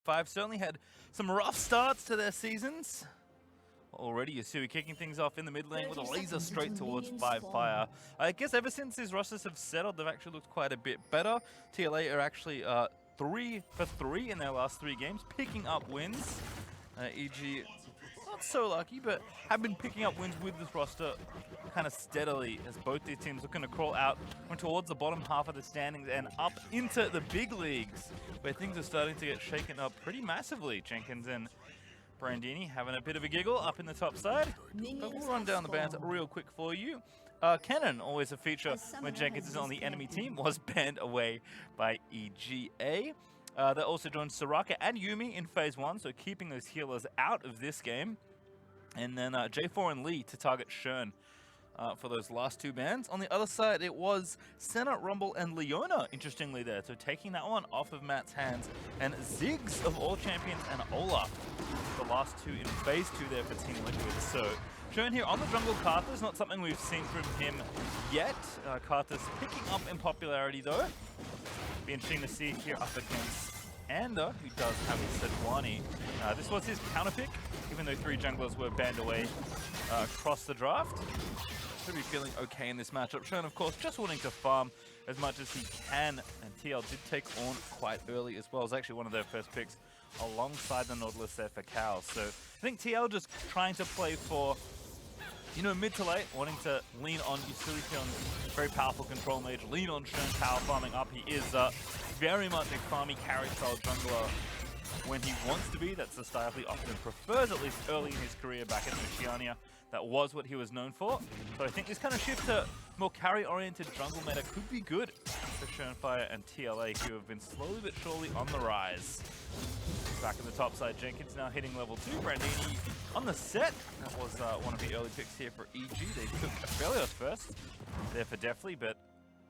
5 certainly had some rough starts to their seasons. Already Yasui kicking things off in the mid lane with a laser straight towards FLICKR. I guess ever since his rosters have settled, they've actually looked quite a bit better. TLA are actually 3 for 3 in their last 3 games, picking up wins. EG, not so lucky, but have been picking up wins with this roster kind of steadily as both these teams looking to crawl out towards the bottom half of the standings and up into the big leagues, where things are starting to get shaken up pretty massively. Jenkins and Brandini having a bit of a giggle up in the top side. But we'll run down the bans real quick for you. Cannon, always a feature when Jenkins is on the enemy team, was banned away by EGA. They also joined Soraka and Yumi in Phase 1, so keeping those healers out of this game. And then J4 and Lee to target Shern for those last 2 bans. On the other side, it was Senna, Rumble, and Leona, interestingly there. So taking that one off of Matt's hands. And Ziggs of all champions and Olaf, the last 2 in Phase 2 there for Team Liquid. So Shern here on the jungle Karthus, not something we've seen from him yet. Karthus picking up in popularity though. Be interesting to see here up against Ander, who does have his Sedwani. This was his counter pick, even though 3 junglers were banned away across the draft. Should be feeling okay in this matchup. Shern, of course, just wanting to farm as much as he can, and TL did take on quite early as well. It was actually one of their first picks alongside the Nautilus there for Cal. So I think TL just trying to play for, you know, mid to late, wanting to lean on Yusui, very powerful control mage, lean on Shern power farming up. He is very much a farmy carry style jungler when he wants to be. That's the style he often prefers, at least early in his career back at Oceania. That was what he was known for. So I think this kind of shift to more carry-oriented jungle meta could be good for Shernfire and TLA, who have been slowly but surely on the rise. Back in the top side, Jenkins now hitting level 2. Brandini on the set. That was one of the early picks here for EG. They took Aphelios first there for Deftly, but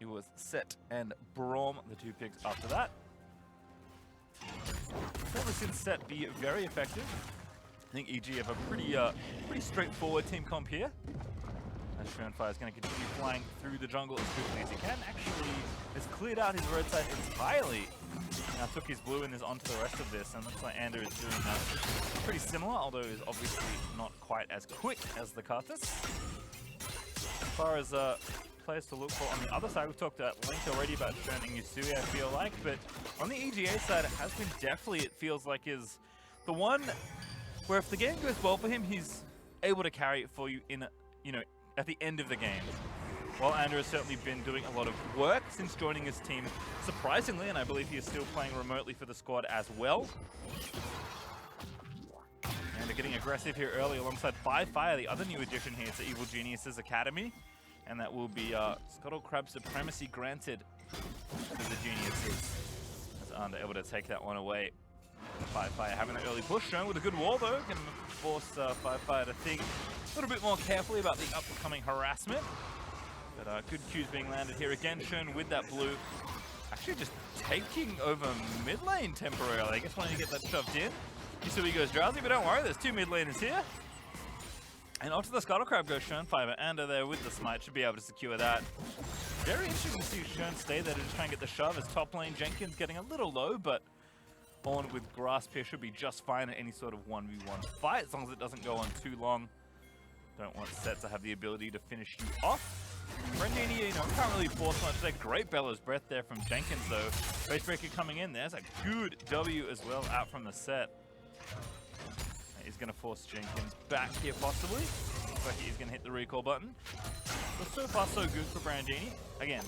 it was Set and Braum, the 2 picks after that. Certainly since Set be very effective. I think EG have a pretty straightforward team comp here. As Shernfire is going to continue flying through the jungle as quickly as he can. Actually, has cleared out his roadside entirely. Now took his blue and is onto the rest of this, and looks like Ander is doing that pretty similar, although is obviously not quite as quick as the Karthus. As far as players to look for on the other side, we've talked at length already about Shern and Yusui, I feel like, but on the EGA side, it has been Deftly, it feels like, is the one where if the game goes well for him, he's able to carry it for you in, you know, at the end of the game. While Ander has certainly been doing a lot of work since joining his team, surprisingly, and I believe he is still playing remotely for the squad as well. And they're getting aggressive here early alongside FLICKR, the other new addition here to Evil Genius's Academy. And that will be Scuttle Crab Supremacy granted to the Geniuses. As Ander able to take that one away. FLICKR having an early push, shown with a good wall though, can force FLICKR to think a little bit more carefully about the upcoming harassment. But good cues being landed here again. Shern with that blue, actually just taking over mid lane temporarily. I guess wanting to get that shoved in. Yusui goes drowsy, but don't worry, there's 2 mid laners here. And onto the Scuttle Crab goes Shernfire, but Ander there with the smite should be able to secure that. Very interesting to see Shern stay there to just try and get the shove, as top lane Jenkins getting a little low, but Horn with Grasp here should be just fine at any sort of 1v1 fight, as long as it doesn't go on too long. Don't want Set to have the ability to finish you off. Brandini, you know, can't really force much there. Great Bellows Breath there from Jenkins though. Facebreaker coming in, there's a good W as well out from the Set. He's going to force Jenkins back here possibly. Looks like he's going to hit the recall button. But so far so good for Brandini. Again,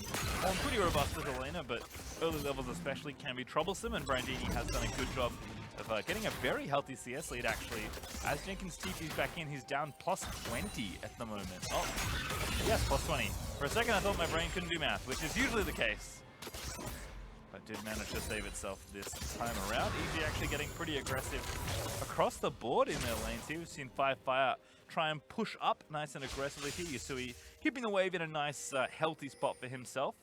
on pretty robust as a laner, but early levels especially can be troublesome, and Brandini has done a good job of getting a very healthy CS lead actually. As Jenkins TP's back in, he's down plus 20 at the moment. Oh, yes, plus 20. For a second I thought my brain couldn't do math, which is usually the case. But did manage to save itself this time around. EG actually getting pretty aggressive across the board in their lanes here. We've seen FLICKR try and push up nice and aggressively here. Yusui keeping the wave in a nice, healthy spot for himself.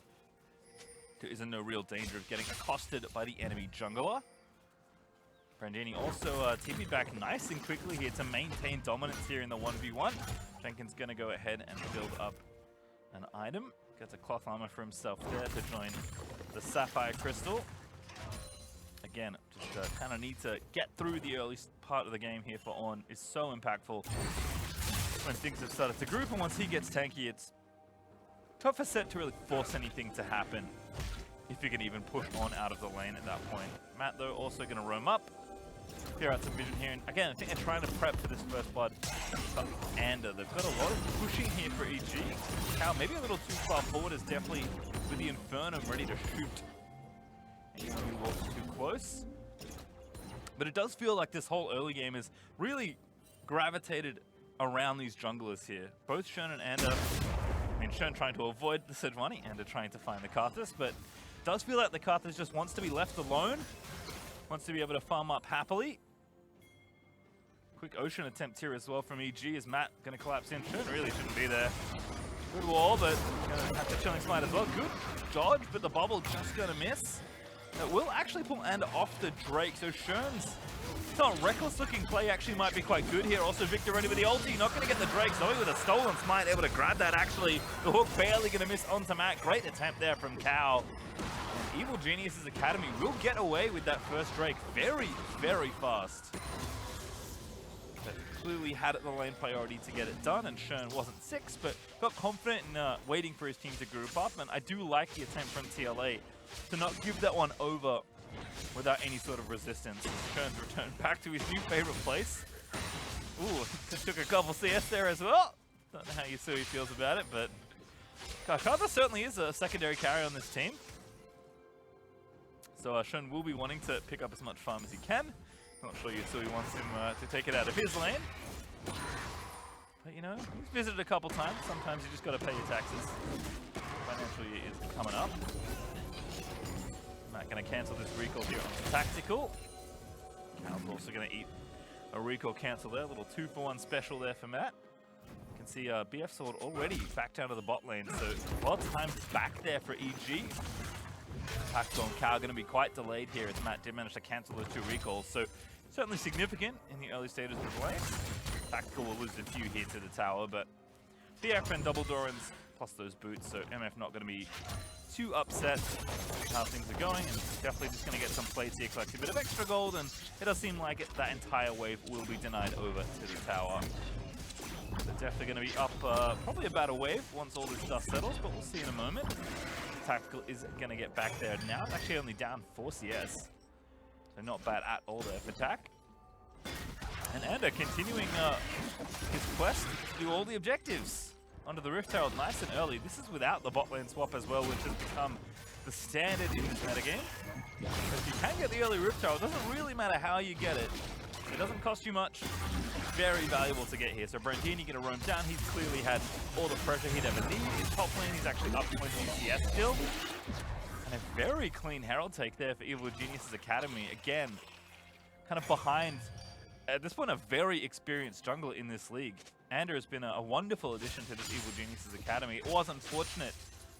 Who is in no real danger of getting accosted by the enemy jungler. Brandini also TP'd back nice and quickly here to maintain dominance here in the 1v1. Jenkins going to go ahead and build up an item. Gets a cloth armor for himself there to join the Sapphire Crystal. again, just kind of need to get through the early part of the game here for On is so impactful when things have started to group, and once he gets tanky, it's tough for Set to really force anything to happen if you can even push On out of the lane at that point. Matt, though, also going to roam up, clear out some vision here, and again, I think they're trying to prep for this first blood. But Ander, they've got a lot of pushing here for EG. Cal, maybe a little too far forward, is definitely with the Inferno ready to shoot anyone who walks too close. But it does feel like this whole early game is really gravitated around these junglers here. Both Shern and Ander, I mean, Shern trying to avoid the Sejuani, Ander trying to find the Karthus, but it does feel like the Karthus just wants to be left alone, wants to be able to farm up happily. Quick Ocean attempt here as well from EG. Is Matt going to collapse in? Shern really shouldn't be there. Good wall, but going to have to Chilling Smite as well. Good dodge, but the bubble just going to miss. That will actually pull Ander off the Drake, so Shern's reckless looking play actually might be quite good here. Also Victor ready with the ulti, not going to get the Drake. Zoe with a stolen smite, able to grab that actually. The hook barely going to miss onto Matt. Great attempt there from Cal. And Evil Genius's Academy will get away with that first Drake very, very fast. But clearly had the lane priority to get it done, and Shern wasn't 6, but got confident in waiting for his team to group up. And I do like the attempt from TLA to not give that one over without any sort of resistance. Shern's returned back to his new favorite place. Ooh, just took a couple CS there as well. Don't know how Yasui feels about it, but Karthus certainly is a secondary carry on this team. So Shern will be wanting to pick up as much farm as he can. Not sure Yasui wants him to take it out of his lane. But you know, he's visited a couple times. Sometimes you just got to pay your taxes. Financial year is coming up. Matt going to cancel this recall here on Tactical. Cal's also going to eat a recall cancel there. A little 2-for-1 special there for Matt. You can see BF Sword already back down to the bot lane, so a lot of time back there for EG. Tactical and Cal going to be quite delayed here as Matt did manage to cancel those 2 recalls, so certainly significant in the early stages of the lane. Tactical will lose a few here to the tower, but BF and Double Dorans plus those boots, so MF not going to be too upset with how things are going, and definitely just going to get some plates here, collect a bit of extra gold, and it does seem like that entire wave will be denied over to the tower. They're definitely going to be up probably about a wave once all this dust settles, but we'll see in a moment. Tactical is going to get back there now. It's actually only down 4 CS, so not bad at all there for Tac. And Ander continuing his quest to do all the objectives. Onto the Rift Herald nice and early. This is without the bot lane swap as well, which has become the standard in this metagame. So if you can get the early Rift Herald, it doesn't really matter how you get it. It doesn't cost you much. Very valuable to get here. So Brandini going to roam down. He's clearly had all the pressure he'd ever need. In top lane, he's actually up 20 CS still. And a very clean Herald take there for Evil Genius's Academy. Again, kind of behind, at this point, a very experienced jungler in this league. Ander has been a wonderful addition to this Evil Genius's Academy. It was unfortunate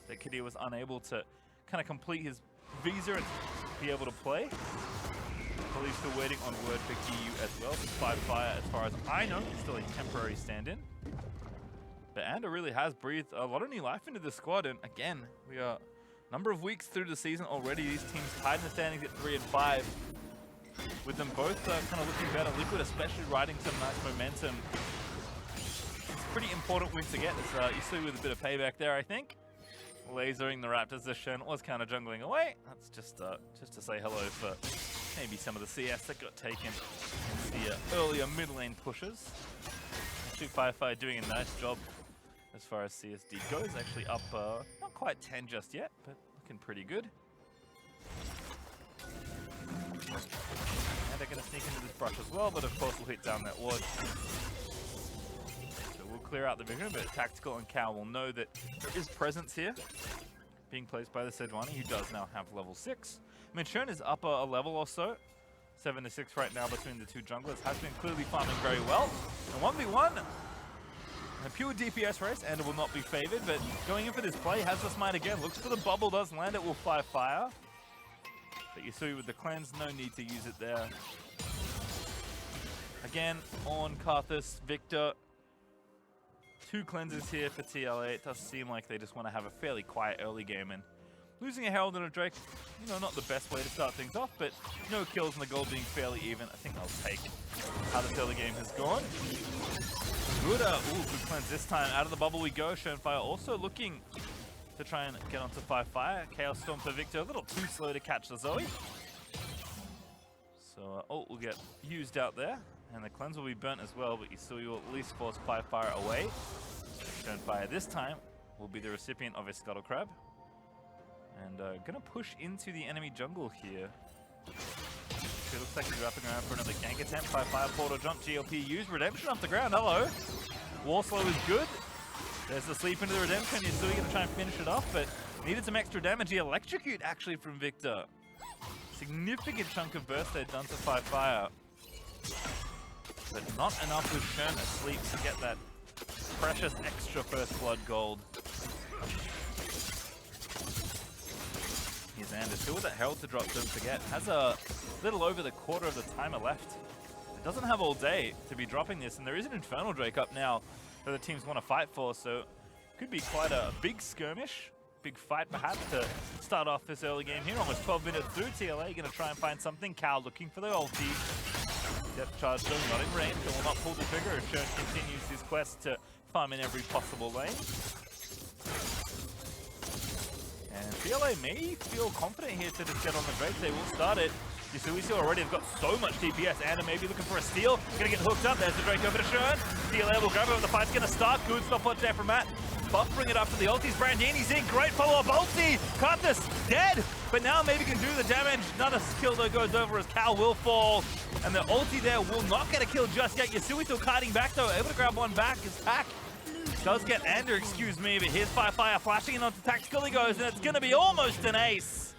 that Kadir was unable to kind of complete his visa and be able to play. I believe still waiting on word for GU as well. FLICKR, as far as I know, is still a temporary stand-in. But Ander really has breathed a lot of new life into the squad, and again, we are a number of weeks through the season already. These teams tied in the standings at 3 and 5. With them both kind of looking better. Liquid especially riding some nice momentum. Pretty important win to get. Yasui with a bit of payback there, I think. Lasering the Raptors. The Shen was kind of jungling away. That's just to say hello for maybe some of the CS that got taken in the earlier mid lane pushes. FLICKR doing a nice job as far as CSD goes. Actually up, not quite 10 just yet, but looking pretty good. And they're going to sneak into this brush as well, but of course we'll hit down that ward. We'll clear out the vision, but Tactical and Cal will know that there is presence here being placed by the Sejuani, who does now have level 6. I mean, Shern is up a level or so. 7 to 6 right now between the two junglers. Has been clearly farming very well. And 1v1, a pure DPS race, and it will not be favored, but going in for this play, has the smite again. Looks for the bubble, does land it, will fire. But Yasui with the cleanse, no need to use it there. Again, on Karthus, Victor. 2 cleanses here for TLA. It does seem like they just want to have a fairly quiet early game, and Losing a Herald and a Drake, you know, not the best way to start things off, but no kills and the gold being fairly even. I think I'll take how the early game has gone. Good, good cleanse this time. Out of the bubble we go. Schönfire also looking to try and get onto FLICKR. Chaos Storm for Victor, a little too slow to catch the Zoe. So ult will get used out there, and the cleanse will be burnt as well, but Yusui will at least force FLICKR away. Schönfire this time will be the recipient of a Scuttle Crab. And gonna push into the enemy jungle here. It looks like he's wrapping around for another gank attempt. FLICKR portal jump, GLP used, redemption off the ground, hello. Wall slow is good. There's the sleep into the redemption, Yusui gonna try and finish it off, but needed some extra damage. The electrocute actually from Victor. Significant chunk of burst they've done to FLICKR. But not enough with Schön asleep to get that precious extra first blood gold. Here's Anders, still with that Herald to drop, don't forget. Has a little over the quarter of the timer left. It doesn't have all day to be dropping this, and there is an Infernal Drake up now that the teams want to fight for, so could be quite a big skirmish, big fight perhaps to start off this early game here. Almost 12 minutes through, TLA going to try and find something. Cal looking for the ulti. Depth charge though, not in range, and will not pull the trigger as Schön continues his quest to farm in every possible lane. And TLA may feel confident here to just get on the Drake. They will start it. Yusui already have got so much DPS. Anna may be looking for a steal. Gonna get hooked up. There's the Drake over to Schön. TLA will grab it, but the fight's gonna start. Good stopwatch there from Matt. Buff bring it up to the ultis. Brandini's in. Great follow-up ulti. Karthus dead, but now maybe can do the damage. Another kill though goes over as Cal will fall. And the ulti there will not get a kill just yet. Yusui still kiting back though. Able to grab one back. His pack does get Ander, excuse me, but here's FLICKR flashing in onto Tactical he goes, and it's going to be almost an ace.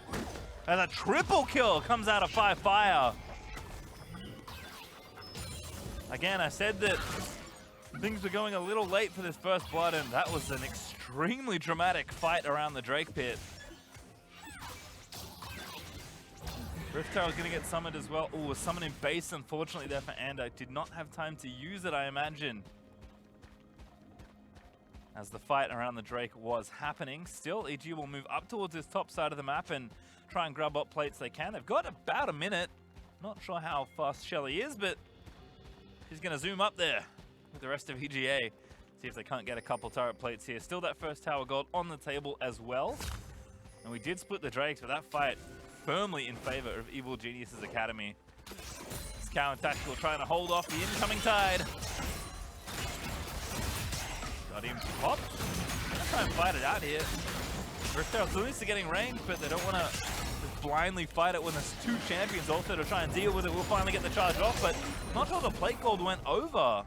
As a triple kill comes out of FLICKR. Again, I said that things were going a little late for this first blood, and that was an extremely dramatic fight around the Drake pit. Rift Tower is going to get summoned as well. Oh, a summon in base, unfortunately, there for Ander. Did not have time to use it, I imagine, as the fight around the Drake was happening. Still, EG will move up towards this top side of the map and try and grab what plates they can. They've got about a minute. Not sure how fast Shelly is, but she's going to zoom up there with the rest of EGA. See if they can't get a couple turret plates here. Still that first tower gold on the table as well. And we did split the Drakes, but that fight firmly in favor of Evil Genius's Academy. Scow and Tactical trying to hold off the incoming tide. Got him popped. Gonna try and fight it out here. Riftera's used to getting range, but they don't want to just blindly fight it when there's two champions also to try and deal with it. We'll finally get the charge off, but not sure the plate gold went over. I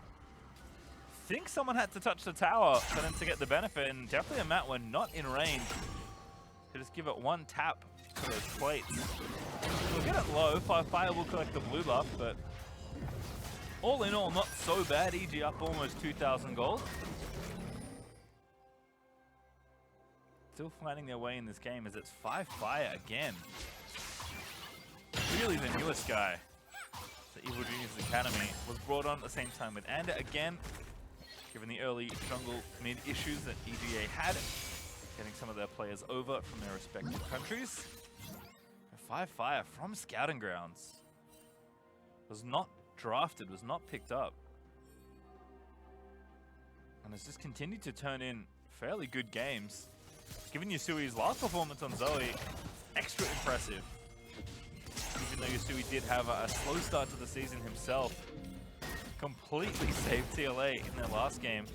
think someone had to touch the tower for them to get the benefit, and definitely a Matt were not in range to just give it one tap for those plates. We'll get it low. FLICKR will collect the blue buff, but all in all, not so bad. EG up almost 2,000 gold. Still finding their way in this game as it's FLICKR again. Really the newest guy. The Evil Genius Academy was brought on at the same time with Ander again, given the early jungle mid issues that EGA had, getting some of their players over from their respective countries. FLICKR from Scouting Grounds was not drafted, was not picked up, and has just continued to turn in fairly good games. Given Yusui's last performance on Zoe, extra impressive. Even though Yusui did have a slow start to the season himself, completely saved TLA in their last game.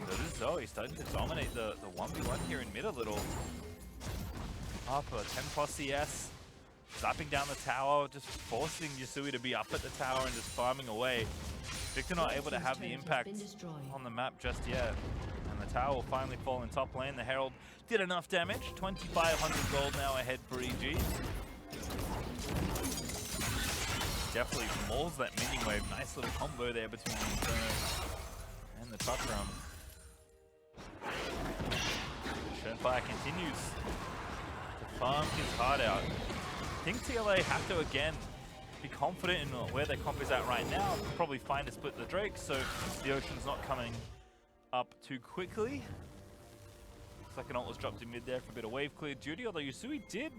So this Zoe starting to dominate the 1v1 here in mid a little. Up a 10+ CS, zapping down the tower, just forcing Yusui to be up at the tower and just farming away. Victor not able to have the impact on the map just yet. And the tower will finally fall in top lane. The Herald did enough damage. 2,500 gold now ahead for EG. Definitely mauls that minion wave. Nice little combo there between the Inferno and the Truck Drum. Schönfire continues to farm his heart out. I think TLA have to again be confident in where their comp is at right now. Probably find to split the Drake, so the Ocean's not coming up too quickly. Looks like an ult was dropped in mid there for a bit of wave clear duty, although Yusui did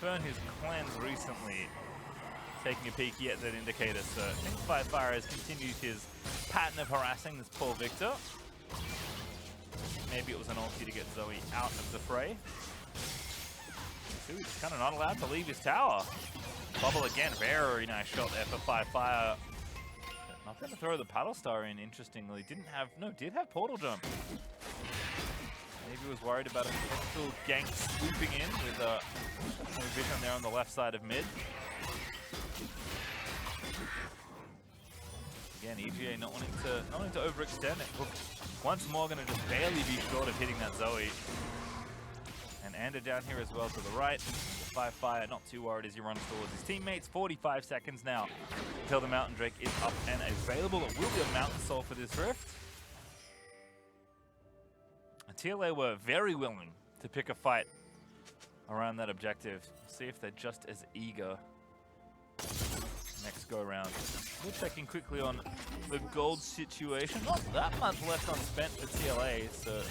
burn his cleanse recently. Taking a peek yet at that indicator, so I think FLICKR has continued his pattern of harassing this poor Victor. Maybe it was an ulti to get Zoe out of the fray. Yusui's kind of not allowed to leave his tower. Bubble again, very nice shot there for FLICKR. Not going to throw the paddle star in, interestingly. Did have portal jump. Maybe was worried about a potential gank swooping in with a vision there on the left side of mid. Again, EGA not wanting to overextend it. Once more, going to just barely be short of hitting that Zoe. And Ander down here as well to the right. FLICKR not too worried as he runs towards his teammates. 45 seconds now until the Mountain Drake is up and available. It will be a Mountain Soul for this rift. And TLA were very willing to pick a fight around that objective. See if they're just as eager next go around. We're checking quickly on the gold situation. Not that much left unspent for TLA, so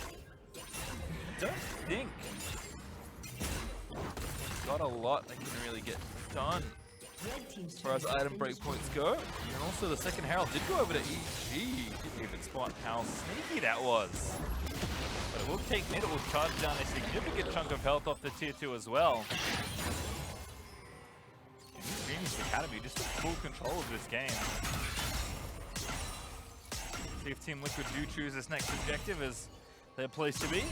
I don't think got a lot that can really get done as far as item breakpoints go. And also the second Herald did go over to EG. Didn't even spot how sneaky that was. But it will take mid, it will charge down a significant chunk of health off the tier 2 as well. Genius Academy just in full control of this game. See if Team Liquid do choose this next objective as their place to be.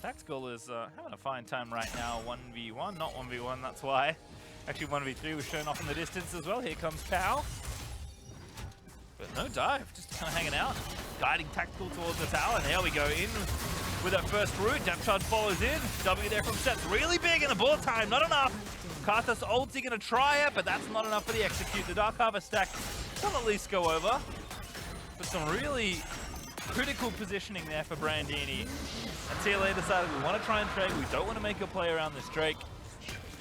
Tactical is having a fine time right now. 1v1, not 1v1, that's why. Actually 1v3 was shown off in the distance as well. Here comes Pow. But no dive, just kind of hanging out. Guiding Tactical towards the tower, and there we go in with that first route. Depth charge follows in. W there from Seth, really big in the bullet time, not enough. Karthus ulti gonna try it, but that's not enough for the execute. The Dark Harvest stack will at least go over. But some really critical positioning there for Brandini. And TLA decided we want to try and trade. We don't want to make a play around this Drake.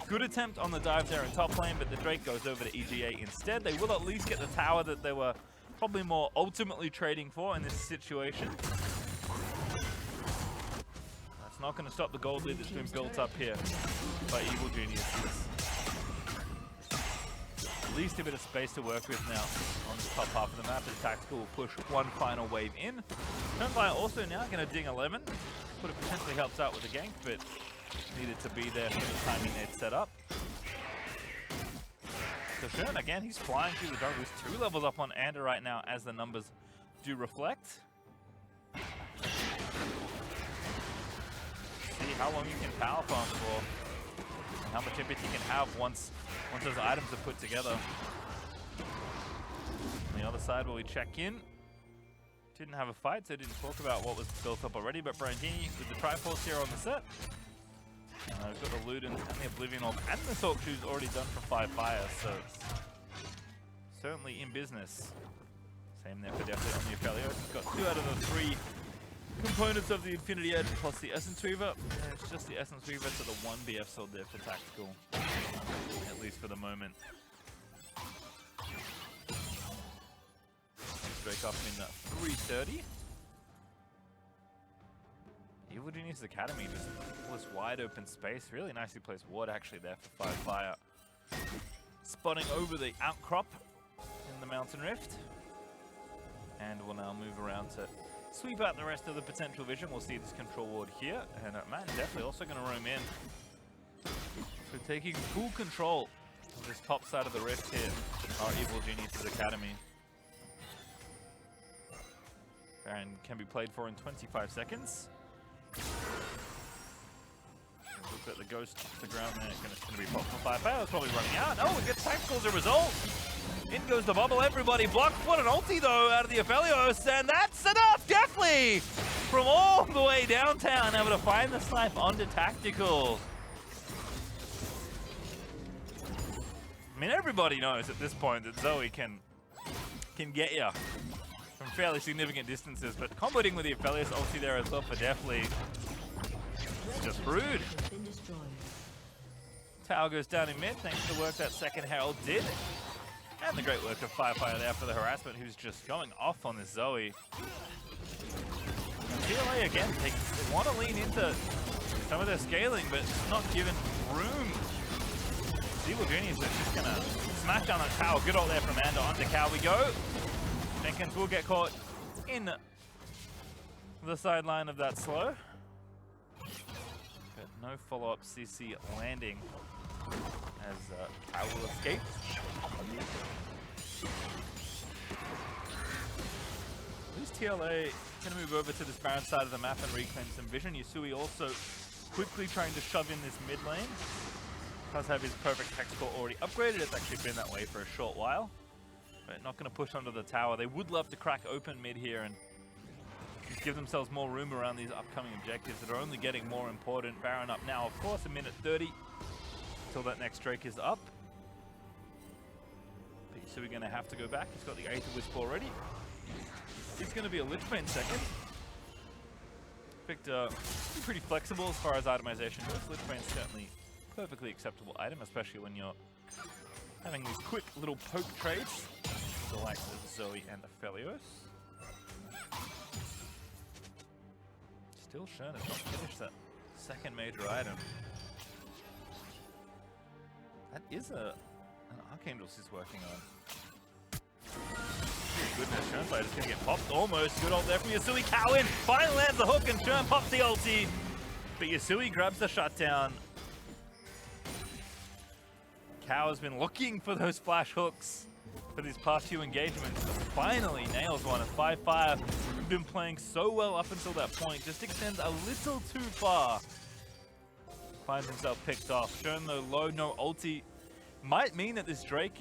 Good attempt on the dive there in top lane, but the Drake goes over to EGA instead. They will at least get the tower that they were probably more ultimately trading for in this situation. That's not going to stop the gold lead that's been built up here by Evil Geniuses. At least a bit of space to work with now on the top half of the map as Tactical will push one final wave in. Turnfire also now going to ding 11. Could have potentially helped out with the gank, but needed to be there for the timing they'd set up. So Shern, again, he's flying through the jungle. He's 2 levels up on Ander right now as the numbers do reflect. See how long you can power farm for, and how much empathy you can have once those items are put together. On the other side where we check in, didn't have a fight, so didn't talk about what was built up already, but Brandini with the Triforce here on the set. We've got the Luden and the Oblivion Orb and the Salt Shoes already done for FLICKR, so certainly in business. Same there for definitely on the Aphelios. He's got 2 out of the 3 components of the Infinity Edge plus the Essence Weaver. And it's just the Essence Weaver, so the 1 BF sold there for Tactical, at least for the moment. Drake up in 330. Evil Genius Academy just was wide open space. Really nicely placed ward actually there for FLICKR. Spotting over the outcrop in the Mountain Rift. And we'll now move around to sweep out the rest of the potential vision. We'll see this control ward here. And Matt definitely also going to roam in. So taking full control of this top side of the rift here, our Evil Genius Academy. And can be played for in 25 seconds. Look at the ghost off the ground there. It's going to be popped for FLICKR. It's probably running out. Oh, it gets Tactical as a result. In goes the bubble. Everybody blocked. What an ulti though out of the Aphelios, and that's enough. Definitely from all the way downtown, able to find the snipe onto Tactical. I mean, everybody knows at this point that Zoe can get you from fairly significant distances, but comboing with the Aphelios ulti there as well for definitely just rude. Tower goes down in mid, thanks to the work that second Herald did. And the great work of FLICKR there for the harassment, who's just going off on this Zoe. TLA again, they want to lean into some of their scaling, but it's not given room. Evil Genius is just gonna smash down that tower. Good ult there from Ando. Under Cow we go. Jenkins will get caught in the sideline of that slow. But no follow-up CC landing as Cow will escape. This TLA gonna move over to this Baron side of the map and reclaim some vision. Yasui also quickly trying to shove in this mid lane. Does have his perfect hex core already upgraded. It's actually been that way for a short while. But not going to push onto the tower. They would love to crack open mid here and just give themselves more room around these upcoming objectives that are only getting more important. Baron up now, of course, 1:30 until that next Drake is up. So we're going to have to go back. He's got the Aether Wisp already. He's going to be a Lichbane second. Picked pretty flexible as far as itemization goes. Lichbane's certainly perfectly acceptable item, especially when you're having these quick little poke trades, the likes of Zoe and Aphelios. Still Shen has not finished that second major item. That is an Archangels he's working on. Goodness, Shernfire is going to get popped almost. Good ult there from Yasui. Cow in, finally lands the hook and Shern pops the ulti. But Yasui grabs the shutdown. Cow has been looking for those flash hooks for these past few engagements. Finally nails one at 5-5. Been playing so well up until that point. Just extends a little too far. Finds himself picked off. Shern though low, no ulti. Might mean that this Drake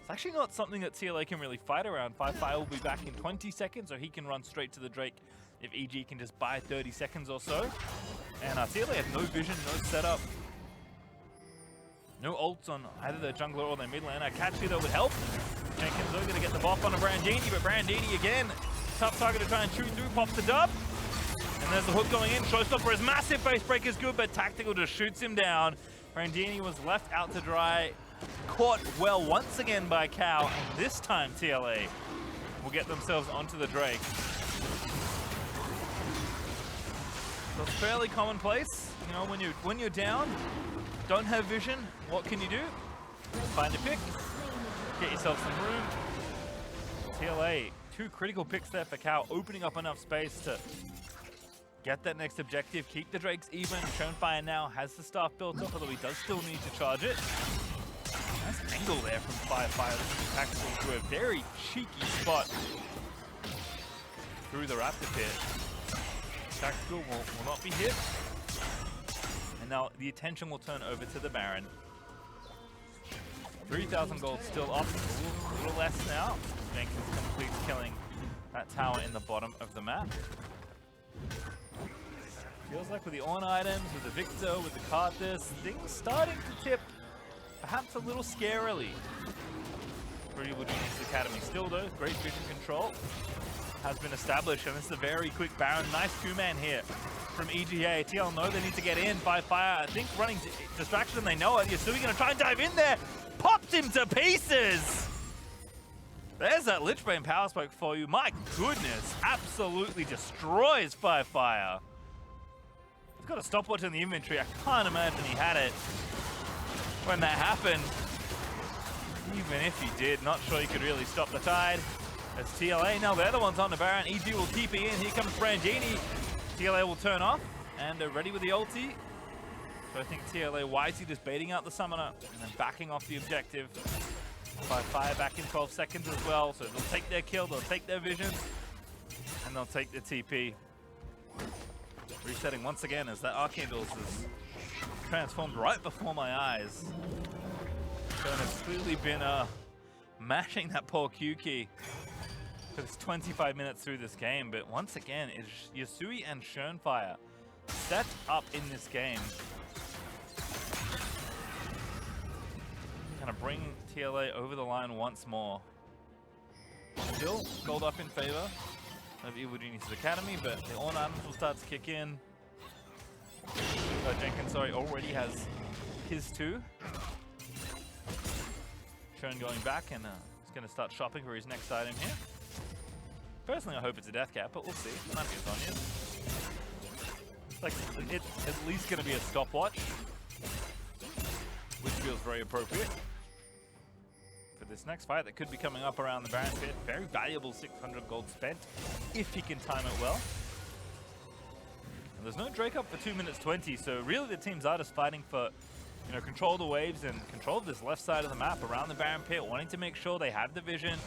it's actually not something that TLA can really fight around. 5-5 will be back in 20 seconds, or he can run straight to the Drake if EG can just buy 30 seconds or so. And TLA have no vision, no setup. No ults on either their jungler or their mid laner. Catchy though would help. Jenkins though gonna get the buff on a Brandini, but Brandini again, tough target to try and shoot through, pops the dub. And there's the hook going in. Showstopper is massive, face break is good, but Tactical just shoots him down. Brandini was left out to dry. Caught well once again by Cow, and this time TLA will get themselves onto the Drake. So it's fairly commonplace, you know, when you're down, don't have vision, what can you do? Find a pick, get yourself some room. TLA, 2 critical picks there for Cow, opening up enough space to get that next objective, keep the Drakes even. Shernfire now has the staff built up, although he does still need to charge it. Nice angle there from 5-5. Tactical to a very cheeky spot through the Raptor pit. Tactical will not be hit. And now the attention will turn over to the Baron. 3,000 gold still up, a little less now. Jenkins completes killing that tower in the bottom of the map. Feels like with the on items, with the Victor, with the Karthus, things starting to tip perhaps a little scarily for Evil Genius Academy. Still though, great vision control has been established, and this is a very quick Baron. Nice 2-man here from EGA. TL know they need to get in by fire. I think running distraction, they know it. Yasui gonna try and dive in there. Popped him to pieces. There's that Lichbane power spike for you. My goodness, absolutely destroys Fire. He's got a stopwatch in the inventory. I can't imagine he had it when that happened. Even if he did, not sure he could really stop the tide. As TLA, now they're the ones on the Baron. EG will keep it in. Here comes Brandini. TLA will turn off, and they're ready with the ulti. So I think TLA wisely just baiting out the summoner and then backing off the objective. By fire back in 12 seconds as well. So they'll take their kill, they'll take their vision, and they'll take the TP. Resetting once again as that Archangels is transformed right before my eyes. Shern has clearly been mashing that poor Q key for this 25 minutes through this game, but once again, it's Yasui and Shernfire set up in this game. Kind of bring TLA over the line once more. Still gold up in favor of Evil Genius Academy, but the on items will start to kick in. Jenkins, already has his 2. Shern going back and he's going to start shopping for his next item here. Personally, I hope it's a death cap, but we'll see. It might be a Zhonya's. Like, it's at least going to be a stopwatch, which feels very appropriate for this next fight that could be coming up around the Baron pit. Very valuable 600 gold spent if he can time it well. And there's no Drake up for 2 minutes 20, so really the teams are just fighting for, you know, control of the waves and control of this left side of the map around the Baron pit, wanting to make sure they have the vision.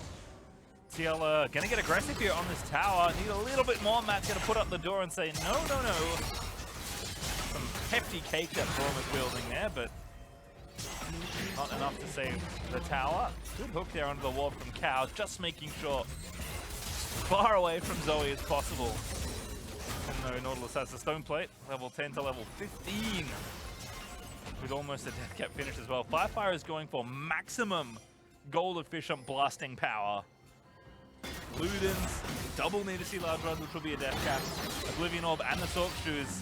TLA gonna get aggressive here on this tower. Need a little bit more. Matt's gonna put up the door and say no, no, no. Some hefty cake that Braum is wielding there, but not enough to save the tower. Good hook there under the wall from Cow, just making sure as far away from Zoe as possible. And though Nautilus has the stone plate, level 10 to level 15. With almost a death cap finish as well. FLICKR is going for maximum gold efficient blasting power. Ludens, double need to see large rod, which will be a death cap. Oblivion Orb and the Sork Shoes,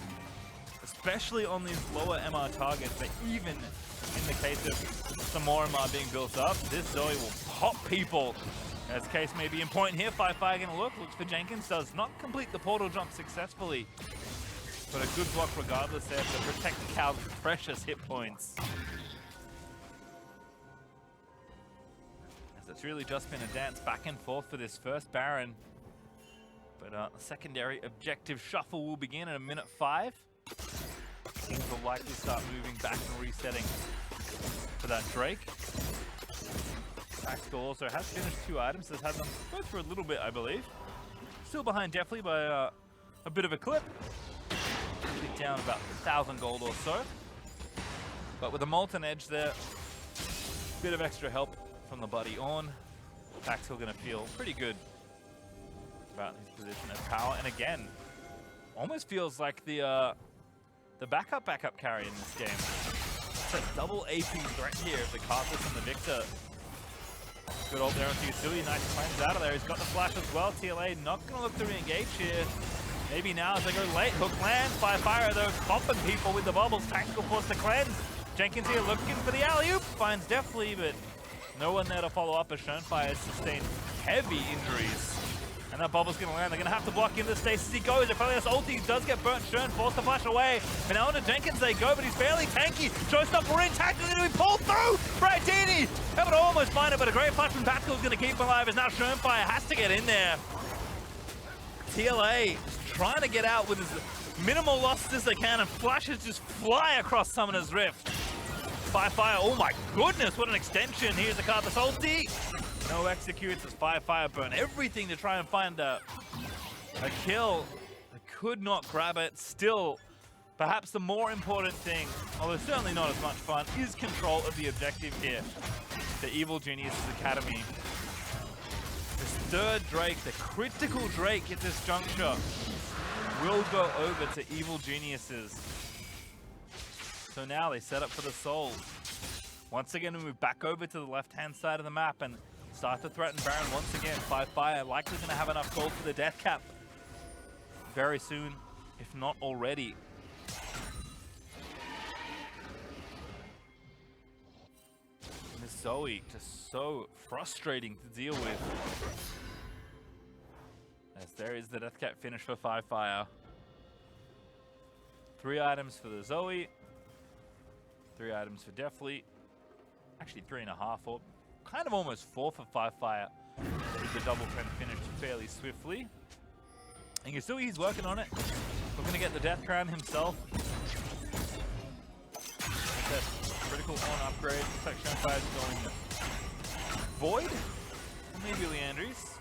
especially on these lower MR targets, but even in the case of some more MR being built up, this Zoe will pop people. As case may be in point here, FLICKR gonna looks for Jenkins, does not complete the portal jump successfully. But a good block regardless there to protect Cow's precious hit points. As it's really just been a dance back and forth for this first Baron. But the secondary objective shuffle will begin in a minute 5. Things will likely start moving back and resetting for that Drake. Tactical also has finished 2 items, has had them go through a little bit, I believe. Still behind definitely by a bit of a clip. Down about 1,000 gold or so. But with a Molten Edge there, bit of extra help from the buddy on. Tactical gonna feel pretty good about his position as power. And again, almost feels like the backup carry in this game. It's a double AP threat here of the Carthus and the Victor. Good ult there on Yusui, nice cleanse out of there. He's got the flash as well. TLA not gonna look to re-engage here. Maybe now as they go late, hook lands, FLICKR though, popping people with the bubbles. Tactical force to cleanse. Jenkins here looking for the alley-oop, finds Deftly, but no one there to follow up as Schoenfire has sustained heavy injuries. And that bubble's gonna land, they're gonna have to block into stasis. He goes, if Elias ulti does get burnt, Schoen forced to flash away. And now into Jenkins they go, but he's fairly tanky. Showstopper in, Tactical gonna be pulled through! Brightini! Able to almost find it, but a great flash from Tactical is gonna keep him alive as now Schoenfire has to get in there. TLA trying to get out with as minimal losses as they can, and flashes just fly across Summoner's Rift. FLICKR, oh my goodness, what an extension. Here's the Carthus ulti. No executes as FLICKR burn everything to try and find a kill. They could not grab it. Still, perhaps the more important thing, although certainly not as much fun, is control of the objective here. The Evil Genius's Academy. This third Drake, the critical Drake at this juncture, will go over to Evil Geniuses. So now they set up for the Soul. Once again, we move back over to the left-hand side of the map and start to threaten Baron once again. FLICKR likely going to have enough gold for the death cap very soon, if not already. This Zoe, just so frustrating to deal with. As there is the death cap finish for FLICKR. 3 items for the Zoe. 3 items for Deftly. Actually 3.5, or kind of almost 4 for FLICKR. With the double trend finished fairly swiftly. And you still he's working on it. We're gonna get the death crown himself. That critical on upgrade. Looks like Schoenfire's going Void? Or maybe Leandries.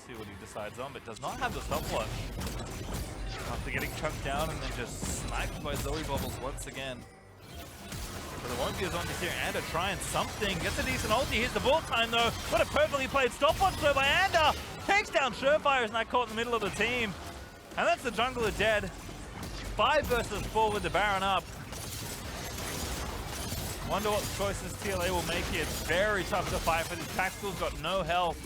See what he decides on, but does not have the stopwatch. After getting chunked down and then just sniped by Zoe Bubbles once again. But there won't be a zombie here. Ander trying something. Gets a decent ulti. Here's the ball time though. What a perfectly played stopwatch though by Ander. Takes down Surefire, is now caught in the middle of the team. And that's the jungler dead. 5 versus 4 with the Baron up. Wonder what choices TLA will make here. It's very tough to fight for this. Tactical's got no health.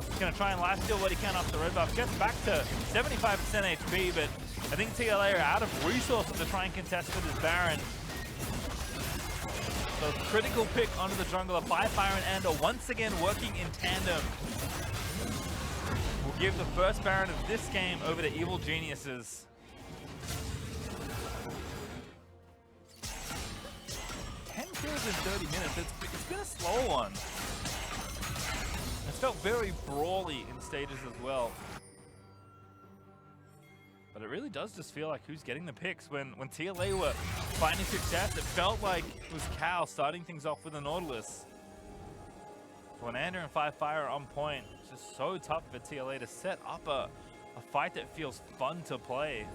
He's going to try and last steal what he can off the red buff. Gets back to 75% HP, but I think TLA are out of resources to try and contest with this Baron. So critical pick onto the jungler. FLICKR and Ander once again working in tandem. We'll give the first Baron of this game over to Evil Geniuses. kills in 30 minutes. It's been a slow one. It's felt very brawly in stages as well. But it really does just feel like who's getting the picks. When TLA were finding success, it felt like it was Cal starting things off with a Nautilus. When Ander and FLICKR are on point, it's just so tough for TLA to set up a fight that feels fun to play.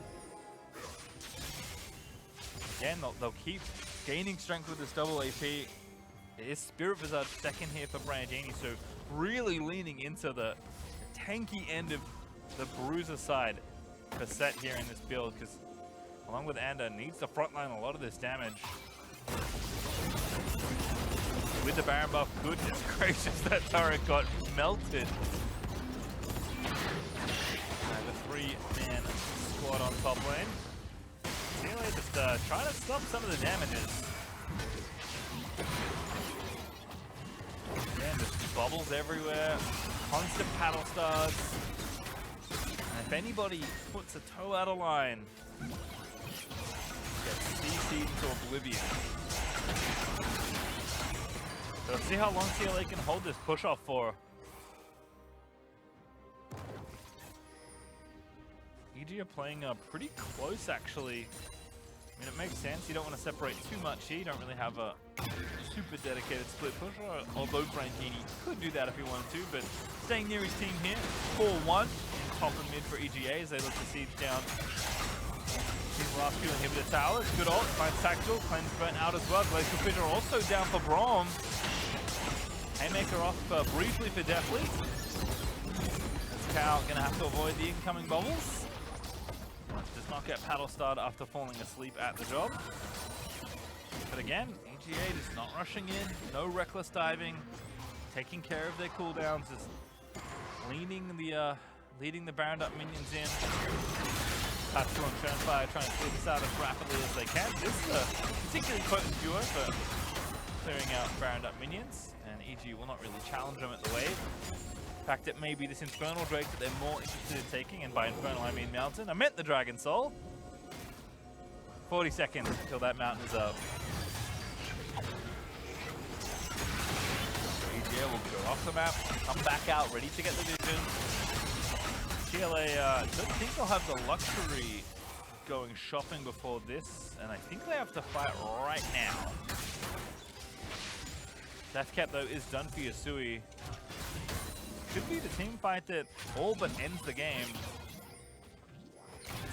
Again, they'll keep gaining strength with this double AP. It is Spirit Wizard second here for Brandini, so really leaning into the tanky end of the Bruiser side for Set here in this build, because along with Ander, needs to frontline a lot of this damage. With the Baron buff, goodness gracious, that turret got melted. The three-man squad on top lane. TLA just trying to stop some of the damages. Again, just bubbles everywhere, constant paddle stars. And if anybody puts a toe out of line, gets CC'd into oblivion. So let's see how long TLA can hold this push off for. EGA are playing pretty close actually. I mean, it makes sense. You don't want to separate too much here. You don't really have a super dedicated split pusher, although Brandini could do that if he wanted to, but staying near his team here. 4-1 in top and mid for EGA as they look to siege down these last few inhibitor towers. Good ult, finds Tactical, cleanse burnt out as well. Glacial Fissure also down for Braum. Haymaker off briefly for Deathly. As Cal gonna have to avoid the incoming bubbles. Does not get paddle started after falling asleep at the job. But again, EGA is not rushing in, no reckless diving, taking care of their cooldowns, just leading the Baron up minions in. Tactical and Turnfire trying to clear this out as rapidly as they can. This is a particularly potent duo for clearing out Baron up minions, and EG will not really challenge them at the wave. The fact that maybe this Infernal Drake that they're more interested in taking, and by Infernal I mean Mountain. I meant the Dragon Soul. 40 seconds until that mountain is up. EGA will go off the map, come back out, ready to get the vision. TLA don't think they'll have the luxury going shopping before this, and I think they have to fight right now. Death Cap though is done for Yasui. Could be the team fight that all but ends the game.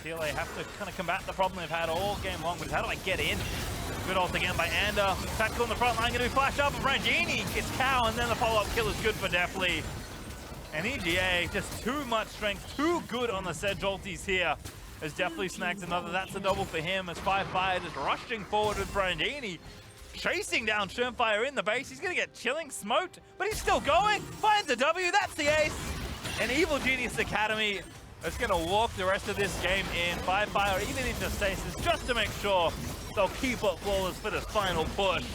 TLA have to kind of combat the problem they've had all game long, but how do I get in? Good ult again by Ander. Tactical in the front line, gonna be flashed up, and Brandini gets Cow, and then the follow-up kill is good for Deathly. And EGA, just too much strength, too good on the Sedge ultis here. As Deathly snags another, that's a double for him, as FLICKR just rushing forward with Brandini. Chasing down Turnfire in the base, he's gonna get chilling, smoked, but he's still going, finds a W, that's the ace. And Evil Genius Academy is gonna walk the rest of this game in. FLICKR even into stasis just to make sure they'll keep up flawless for this final push.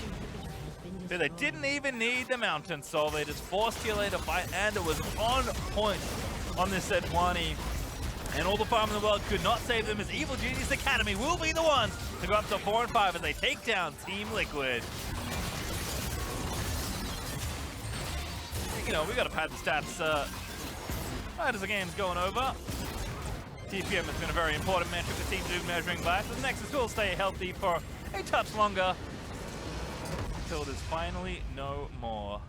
So they didn't even need the Mountain Soul, they just forced TLA to fight, and it was on point on this Sejuani. And all the farm in the world could not save them, as Evil Genius Academy will be the ones to go up to 4 and 5 as they take down Team Liquid. You know, we gotta pad the stats right as the game's going over. TPM has been a very important metric the team do measuring by, so the Nexus will stay healthy for a touch longer until there's finally no more.